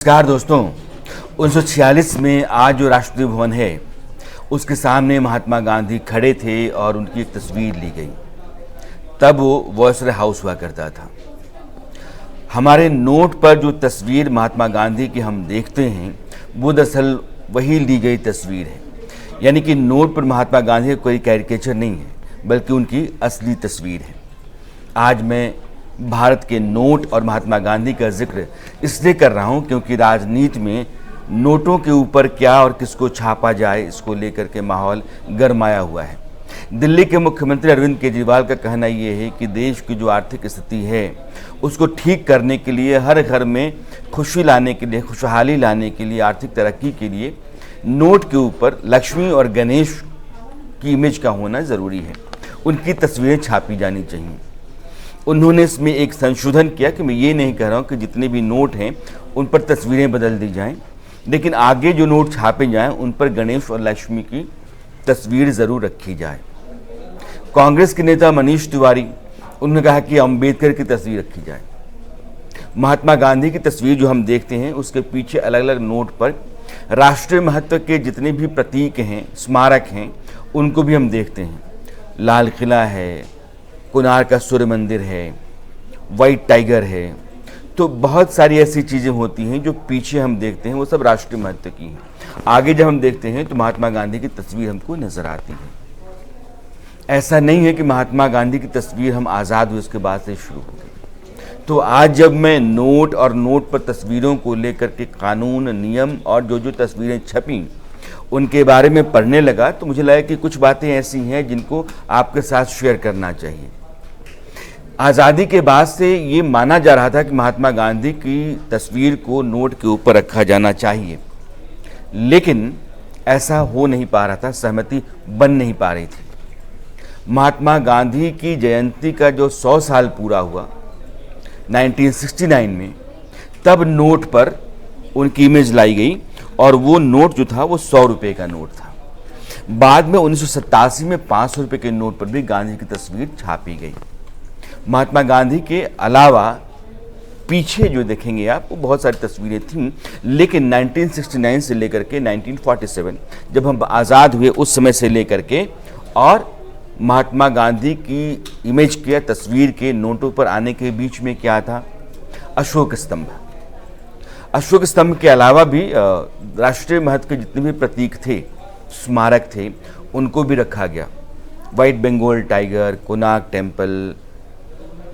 नमस्कार दोस्तों। 1946 में आज जो राष्ट्रपति भवन है उसके सामने महात्मा गांधी खड़े थे और उनकी एक तस्वीर ली गई। तब वो वॉयसराय हाउस हुआ करता था। हमारे नोट पर जो तस्वीर महात्मा गांधी की हम देखते हैं वो दरअसल वही ली गई तस्वीर है। यानी कि नोट पर महात्मा गांधी का कोई कैरिकेचर नहीं है बल्कि उनकी असली तस्वीर है। आज मैं भारत के नोट और महात्मा गांधी का जिक्र इसलिए कर रहा हूं क्योंकि राजनीति में नोटों के ऊपर क्या और किसको छापा जाए इसको लेकर के माहौल गरमाया हुआ है। दिल्ली के मुख्यमंत्री अरविंद केजरीवाल का कहना ये है कि देश की जो आर्थिक स्थिति है उसको ठीक करने के लिए, हर घर में खुशी लाने के लिए, खुशहाली लाने के लिए, आर्थिक तरक्की के लिए नोट के ऊपर लक्ष्मी और गणेश की इमेज का होना ज़रूरी है। उनकी तस्वीरें छापी जानी चाहिए। उन्होंने इसमें एक संशोधन किया कि मैं ये नहीं कह रहा हूँ कि जितने भी नोट हैं उन पर तस्वीरें बदल दी जाएं, लेकिन आगे जो नोट छापे जाएं उन पर गणेश और लक्ष्मी की तस्वीर ज़रूर रखी जाए। कांग्रेस के नेता मनीष तिवारी उन्होंने कहा कि अंबेडकर की तस्वीर रखी जाए। महात्मा गांधी की तस्वीर जो हम देखते हैं उसके पीछे अलग अलग नोट पर राष्ट्रीय महत्व के जितने भी प्रतीक हैं, स्मारक हैं, उनको भी हम देखते हैं। लाल किला है, कोणार्क का सूर्य मंदिर है, वाइट टाइगर है। तो बहुत सारी ऐसी चीज़ें होती हैं जो पीछे हम देखते हैं वो सब राष्ट्रीय महत्व की हैं। आगे जब हम देखते हैं तो महात्मा गांधी की तस्वीर हमको नज़र आती है। ऐसा नहीं है कि महात्मा गांधी की तस्वीर हम आज़ाद हुए उसके बाद से शुरू हो गई। तो आज जब मैं नोट और नोट पर तस्वीरों को लेकर के कानून, नियम और जो तस्वीरें छपी उनके बारे में पढ़ने लगा तो मुझे लगा कि कुछ बातें ऐसी हैं जिनको आपके साथ शेयर करना चाहिए। आज़ादी के बाद से ये माना जा रहा था कि महात्मा गांधी की तस्वीर को नोट के ऊपर रखा जाना चाहिए, लेकिन ऐसा हो नहीं पा रहा था, सहमति बन नहीं पा रही थी। महात्मा गांधी की जयंती का जो 100 साल पूरा हुआ 1969 में, तब नोट पर उनकी इमेज लाई गई और वो नोट जो था वो 100 रुपये का नोट था। बाद में 1987 में 500 रुपये के नोट पर भी गांधी की तस्वीर छापी गई। महात्मा गांधी के अलावा पीछे जो देखेंगे आप वो बहुत सारी तस्वीरें थीं, लेकिन 1969 से लेकर के 1947 जब हम आज़ाद हुए उस समय से लेकर के और महात्मा गांधी की इमेज के, तस्वीर के नोटों पर आने के बीच में क्या था? अशोक स्तंभ। अशोक स्तंभ के अलावा भी राष्ट्रीय महत्व के जितने भी प्रतीक थे, स्मारक थे, उनको भी रखा गया। White Bengal tiger, Konark temple,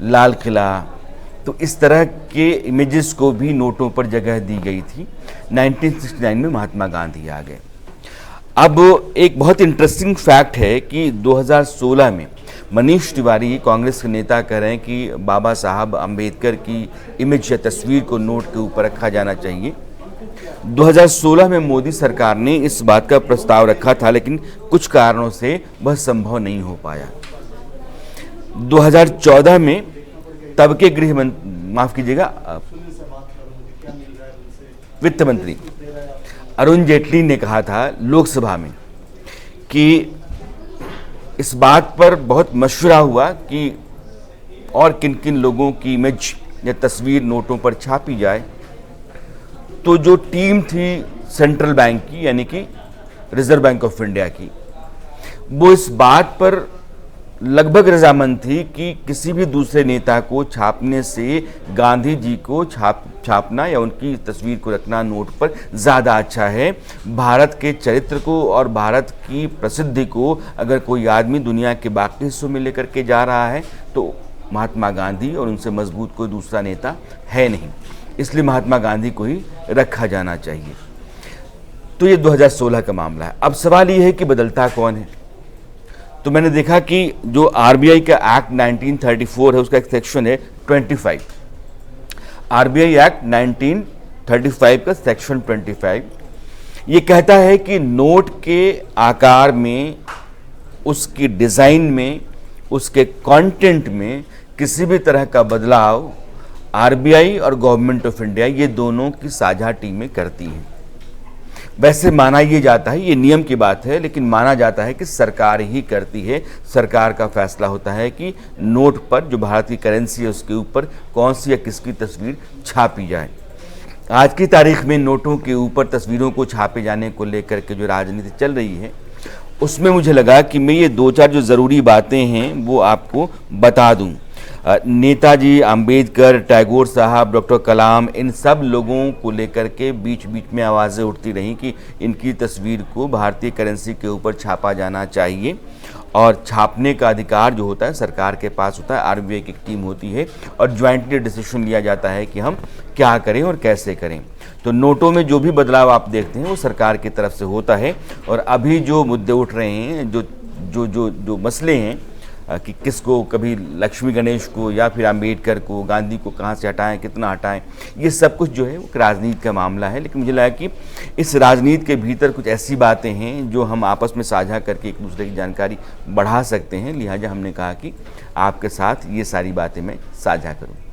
Lal Qila, तो इस तरह के इमेजेस को भी नोटों पर जगह दी गई थी। 1969 में महात्मा गांधी आ गए। अब एक बहुत इंटरेस्टिंग फैक्ट है कि 2016 में मनीष तिवारी, कांग्रेस के नेता, कह रहे हैं कि बाबा साहब अम्बेडकर की इमेज या तस्वीर को नोट के ऊपर रखा जाना चाहिए। 2016 में मोदी सरकार ने इस बात का प्रस्ताव रखा था, लेकिन कुछ कारणों से वह संभव नहीं हो पाया। 2014 में तब के वित्त मंत्री अरुण जेटली ने कहा था लोकसभा में कि इस बात पर बहुत मशवरा हुआ कि और किन किन लोगों की इमेज या तस्वीर नोटों पर छापी जाए। तो जो टीम थी सेंट्रल बैंक की, यानी कि रिजर्व बैंक ऑफ इंडिया की, वो इस बात पर लगभग रजामंद थी कि किसी भी दूसरे नेता को छापने से गांधी जी को छापना या उनकी तस्वीर को रखना नोट पर ज़्यादा अच्छा है। भारत के चरित्र को और भारत की प्रसिद्धि को अगर कोई आदमी दुनिया के बाकी हिस्सों में लेकर के जा रहा है तो महात्मा गांधी और उनसे मजबूत कोई दूसरा नेता है नहीं, इसलिए महात्मा गांधी को ही रखा जाना चाहिए। तो ये 2016 का मामला है। अब सवाल ये है कि बदलता कौन है? तो मैंने देखा कि जो आरबीआई का एक्ट 1934 है उसका एक सेक्शन है 25। आरबीआई एक्ट 1935 का सेक्शन 25 ये कहता है कि नोट के आकार में, उसकी डिज़ाइन में, उसके कंटेंट में किसी भी तरह का बदलाव आरबीआई और गवर्नमेंट ऑफ इंडिया ये दोनों की साझा टीमें करती हैं। वैसे माना ये जाता है, ये नियम की बात है, लेकिन माना जाता है कि सरकार ही करती है। सरकार का फैसला होता है कि नोट पर, जो भारत की करेंसी है उसके ऊपर कौन सी या किसकी तस्वीर छापी जाए। आज की तारीख में नोटों के ऊपर तस्वीरों को छापे जाने को लेकर के जो राजनीति चल रही है, उसमें मुझे लगा कि मैं ये 2-4 जो ज़रूरी बातें हैं वो आपको बता दूं। नेताजी, अंबेडकर, टैगोर साहब, डॉक्टर कलाम, इन सब लोगों को लेकर के बीच बीच में आवाज़ें उठती रहीं कि इनकी तस्वीर को भारतीय करेंसी के ऊपर छापा जाना चाहिए, और छापने का अधिकार जो होता है सरकार के पास होता है। आरबीआई की एक टीम होती है और ज्वाइंटली डिसीजन लिया जाता है कि हम क्या करें और कैसे करें। तो नोटों में जो भी बदलाव आप देखते हैं वो सरकार की तरफ से होता है। और अभी जो मुद्दे उठ रहे हैं, जो जो जो जो मसले हैं कि किसको, कभी लक्ष्मी गणेश को या फिर अंबेडकर को, गांधी को कहाँ से हटाएं, कितना हटाएं, ये सब कुछ जो है वो राजनीति का मामला है। लेकिन मुझे लगा कि इस राजनीति के भीतर कुछ ऐसी बातें हैं जो हम आपस में साझा करके एक दूसरे की जानकारी बढ़ा सकते हैं। लिहाजा हमने कहा कि आपके साथ ये सारी बातें मैं साझा करूँ।